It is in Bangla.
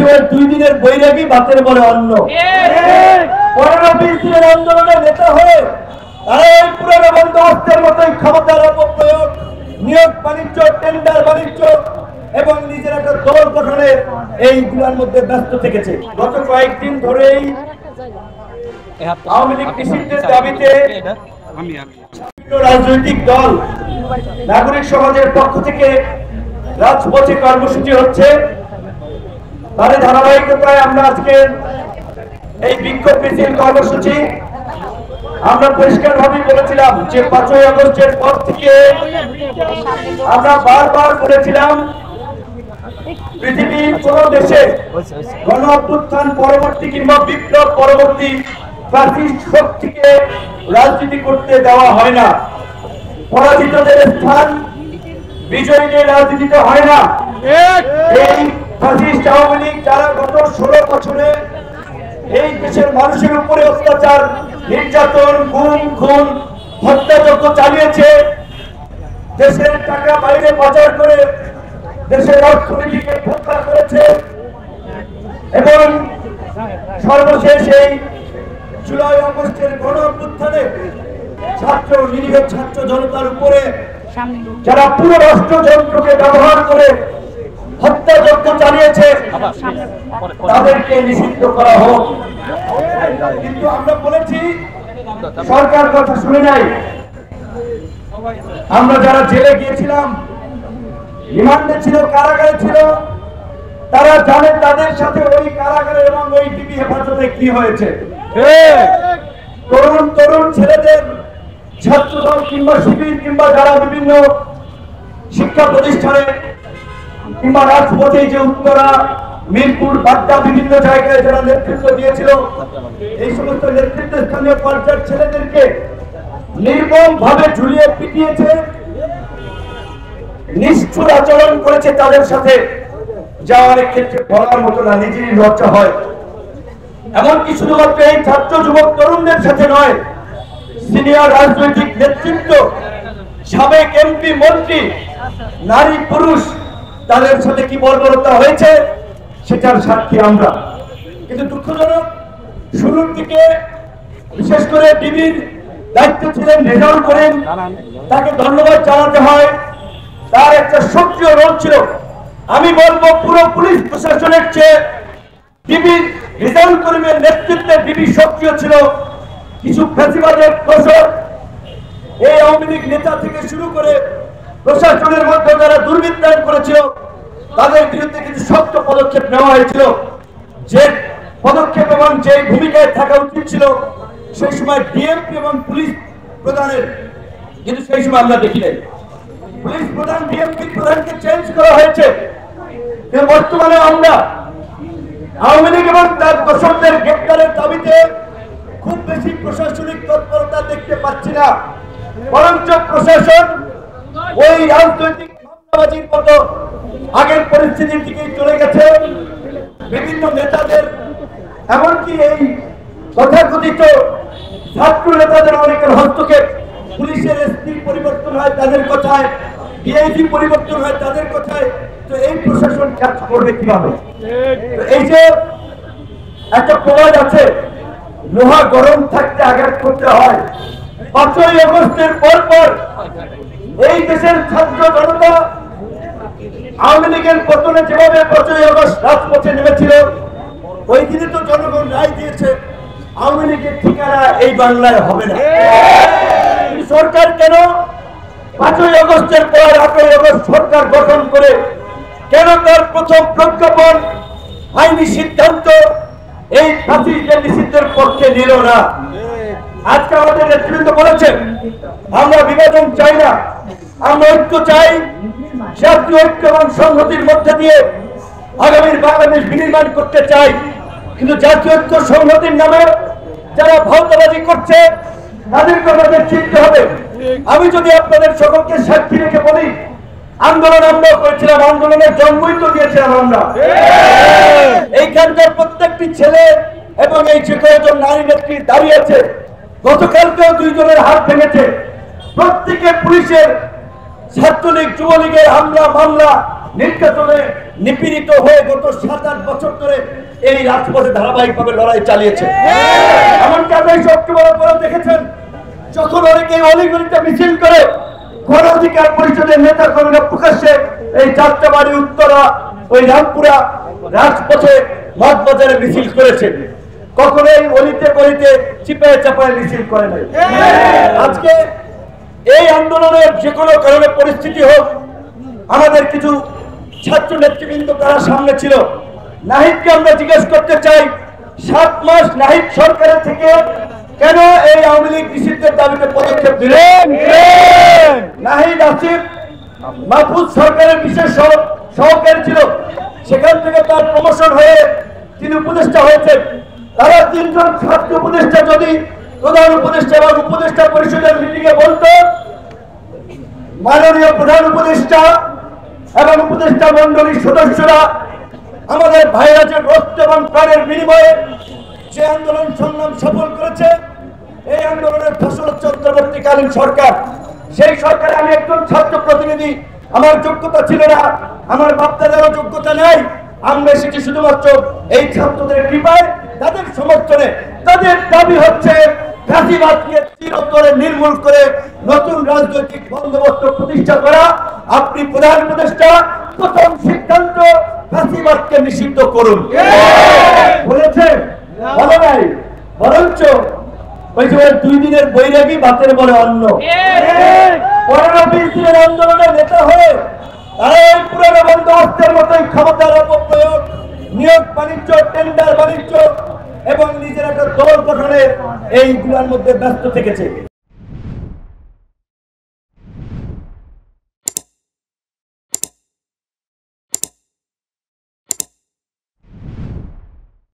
বছরের 2 দিনের বৈরাগী ভাতের বলে অন্য। 15-20 দিনের আন্দোলনের নেতা হয়ে তারা এই পুরনো বন্দোবস্তের মতোই ক্ষমতার অপপ্রয়োগ, নিয়োগ বাণিজ্য, টেন্ডার বাণিজ্য এবং নিজের একটা দল গঠনে এইগুলোর মধ্যে ব্যস্ত থেকেছে। গত কয়েকদিন ধরেই আওয়ামী লীগ নিষিদ্ধের দাবিতে রাজনৈতিক দল, নাগরিক সমাজের পক্ষ থেকে রাজপথে কর্মসূচি হচ্ছে। তার ধারাবাহিকতায় আমরা আজকে এই বিক্ষোভ মিছিল কর্মসূচি আমরা পরিষ্কারভাবে বলেছিলাম যে 5ই আগস্টের পর থেকে আমরা বারবার বলেছিলাম পৃথিবীর কোন দেশে গণ অভ্যুত্থান পরবর্তী কিংবা বিপ্লব পরবর্তী ফ্যাসিস্ট শক্তিকে রাজনীতি করতে দেওয়া হয় না। পরাজিতদের স্থান বিজয়ীদের রাজনীতিতে হয় না। এই ফ্যাসিস্ট আওয়ামী লীগ যারা গত 16 বছরে এই দেশের মানুষের উপরে অত্যাচার, নির্যাতন, গুম, খুন, হত্যাযজ্ঞ চালিয়েছে, দেশের টাকা বাইরে পাচার করে দেশের অর্থনীতিকে হত্যা করেছে এবং সর্বশেষ এই জুলাই আগস্টের গণ অভ্যুত্থানে নিরীহ ছাত্র জনতার উপরে যারা পুরো রাষ্ট্রযন্ত্রকে ব্যবহার করে হত্যাযজ্ঞ চালিয়েছে তাদেরকে নিষিদ্ধ করা হোক। কিন্তু আমরা বলেছি সরকার কথা শুনে নাই। আমরা যারা জেলে গিয়েছিলাম, রিমান্ডে ছিল, কারাগারে ছিল, তারা জানে তাদের সাথে ওই কারাগারে এবং ওই ডিবি হেফাজতে কি হয়েছে। তরুণ তরুণ ছেলেদের ছাত্রদল কিংবা শিবির কিংবা যারা বিভিন্ন শিক্ষা প্রতিষ্ঠানে কিংবা রাজপথে যে উত্তরা, মিরপুর, বাড্ডা বিভিন্ন জায়গায় যারা নেতৃত্ব দিয়েছিল, এই সমস্ত নেতৃত্ব স্থানীয় পর্যায়ের ছেলেদেরকে নির্মম ভাবে ঝুলিয়ে পিটিয়েছে, নিষ্ঠুর আচরণ করেছে তাদের সাথে, যা অনেক ক্ষেত্রে বলার মতো না, নিজেরই লজ্জা হয়। এমনকি শুধুমাত্র এই ছাত্র যুবক তরুণদের সাথে নয়, সিনিয়র রাজনৈতিক নেতৃত্ব, সাবেক এমপি, মন্ত্রী, নারী, পুরুষ, তাদের সাথে কি বর্বরতা হয়েছে সেটার সাক্ষী আমরা। কিন্তু দুঃখজনক, শুরুর দিকে বিশেষ করে ডিবির দায়িত্ব ছিলেন রেজাউল করিম, তাকে ধন্যবাদ জানাতে হয়। তার একটা সক্রিয় রোল ছিল। আমি বলবো পুরো পুলিশ প্রশাসনের চেয়ে ডিবির রেজাউল করিমের নেতৃত্বে ডিবি সক্রিয় ছিল। কিছু ফ্যাসিবাদের ফসল এই আওয়ামী লীগ নেতা থেকে শুরু করে প্রশাসনের মধ্যে যারা দুর্বৃত্তায়ন করেছিল তাদের বিরুদ্ধে কিছু শক্ত পদক্ষেপ নেওয়া হয়েছিল। যে পদক্ষেপ এবং যে ভূমিকায় থাকা উচিত ছিল সেই সময় ডিএমপি এবং পুলিশ প্রধানের, কিন্তু সেই সময় আমরা দেখি নাই। পুলিশ প্রধান, ডিএমপি প্রধানকে চেঞ্জ করা হয়েছে। বর্তমানে আমরা আওয়ামী লীগ এবং তার দোসরদের গ্রেপ্তারের দাবিতে খুব বেশি প্রশাসনিক তৎপরতা দেখতে পাচ্ছি না, বরঞ্চ প্রশাসন ওই রাজনৈতিক মামলাবাজির মতো আগের পরিস্থিতির দিকে চলে গেছে। বিভিন্ন নেতাদের, এমনকি এই তথাকথিত ছাত্র নেতাদের অনেকের হস্তক্ষেপ, পুলিশের এসপি পরিবর্তন হয় তাদের কথায়, ডিআইজি পরিবর্তন হয় তাদের কথায়। তো এই প্রশাসন কাজ করবে কিভাবে? এই যে একটা প্রবাদ আছে, লোহা গরম থাকতে আঘাত করতে হয়। 5ই আগস্টের পর এই দেশের ছাত্র জনতা আওয়ামী লীগের পতনে যেভাবে 5ই আগস্ট রাজপথে নেমেছিল, ওই দিনে তো জনগণ রায় দিয়েছে আওয়ামী লীগের ঠিকানা এই বাংলায় হবে না। সরকার কেন 5ই আগস্টের পর 8ই আগস্ট সরকার গঠন করে কেন তার প্রথম প্রজ্ঞাপন, আইনি সিদ্ধান্ত এই ফ্যাসিস্টের নিষিদ্ধের পক্ষে নিল না? আজকে আমাদের নেতৃবৃন্দ বলেছেন আমরা বিভাজন চাই না, আমরা ঐক্য চাই। জাতীয় ঐক্য এবং সংহতির মধ্যে দিয়ে আগামীর বাংলাদেশ বিনির্মাণ করতে চাই। কিন্তু জাতীয় ঐক্য সংহতির নামে যারা ভাওতাবাজি করছে তাদেরকে আমাদের চিনতে হবে। আমি যদি আপনাদের সকলকে সাক্ষী রেখে বলি, আন্দোলন আমরা করেছিলাম, আন্দোলনের জন্মই তো দিয়েছিলাম আমরা। এইখানকার প্রত্যেকটি ছেলে এবং এই যে কয়েকজন নারী নেত্রী দাঁড়িয়েছে, গতকালকেও 2 জনের হাত ভেঙেছে। প্রত্যেকে পুলিশের, ছাত্রলীগ, যুবলীগের হামলা, মামলা, নির্যাতনে নিপীড়িত হয়ে গত 7-8 বছর ধরে এই রাজপথে ধারাবাহিকভাবে লড়াই চালিয়েছে। এমনকি আপনি 28 অক্টোবরের পরে দেখেছেন, যখন অনেকে অলিগলিতে মিছিল করে গণ অধিকার পরিষদের নেতা কর্মীরা প্রকাশ্যে এই যাত্রাবাড়ি, উত্তরা, ওই রামপুরা রাজপথে মদ বাজারে মিছিল করেছে, কখনো এই অলিতে গলিতে চিপায় চাপায় মিছিল করে নাই। আজকে এই আন্দোলনের যে কোনো কারণে পরিস্থিতি হোক, আমাদের কিছু ছাত্র নেতৃবৃন্দ তারা সামনে ছিল। নাহিদকে আমরা জিজ্ঞেস করতে চাই, 7 মাস নাহিদ সরকারের থেকে কেন এই আওয়ামী লীগ নিষিদ্ধের দাবিতে পদক্ষেপ দিলেন? নাহিদ আসিফ মাহফুজ সরকারের বিশেষ সহকারী ছিল, সেখান থেকে তার প্রমোশন হয়ে তিনি উপদেষ্টা হয়েছেন। তারা 3 জন ছাত্র উপদেষ্টা যদি প্রধান উপদেষ্টা এবং উপদেষ্টা পরিষদের মিটিং এ বলতো, মাননীয় প্রধান উপদেষ্টা এবং উপদেষ্টা মন্ডলীর সদস্যরা আমাদের ভাইরা যে রক্ত এবং প্রাণের বিনিময়ে যে আন্দোলন সংগ্রাম সফল করেছে, এই আন্দোলনের ফসল হচ্ছে অন্তর্বর্তীকালীন সরকার। সেই সরকারে আমি একজন ছাত্র প্রতিনিধি, আমার যোগ্যতা ছিল না, আমার বাপদাদারও যোগ্যতা নেই। আমরা এসেছি শুধুমাত্র এই ছাত্রদের কৃপায়, তাদের সমর্থনে। তাদের দাবি হচ্ছে ফ্যাসিবাদকে চিরতরে নির্মূল করে নতুন রাজনৈতিক বন্দোবস্ত প্রতিষ্ঠা করা। আপনি প্রধান উপদেষ্টা, প্রথম সিদ্ধান্ত ফ্যাসিবাদকে নিষিদ্ধ করুন। বলেছে? বলে নাই, বরঞ্চ ওই যে 2 দিনের বৈরাগী বাতের বলে অন্য। 15-20 দিনের আন্দোলনের নেতা হয়ে তারা এই পুরনো বন্দোবস্তের মতোই ক্ষমতার অপপ্রয়োগ, নিয়োগ বাণিজ্য, টেন্ডার বাণিজ্য এবং নিজের একটা দল গঠনের এইগুলোর মধ্যে ব্যস্ত থেকেছে।